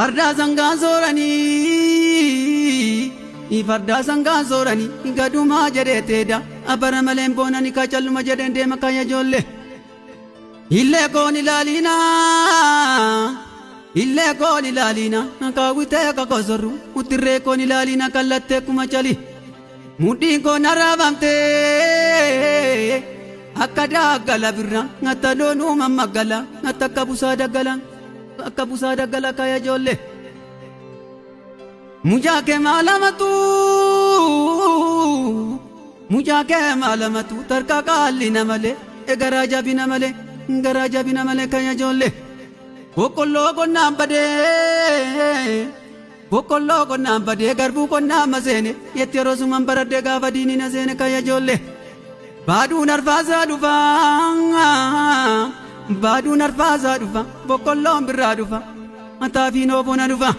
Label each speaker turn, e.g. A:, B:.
A: Farda sangaan sooranii farda sangaan sooranii gadumaa jedhee teeda abara maleen boonanii kaacalluma jedheen deema kaya ijoollee. Illee koon ilaalina kaawwitee akka kosorru uttirree koon ilaalina kallattee kuma cali mudhiin koon arraabamtee akka daggala birra ngatta loonuu mammagala ngatta akka busaa daggala kaya ijoollee. Mujaake maalamatu tarka qaalina malee garaa jabina malee kaya ijoollee. Boqqolloo qonnaan badee garbuu qonnaan maseene yetti yeroo suman baradhee gaafa diinii na seene kaya ijoollee. Baaduun arfaasaa dhufa boqqolloon birraa dhufa mataafiin oobona dhufa.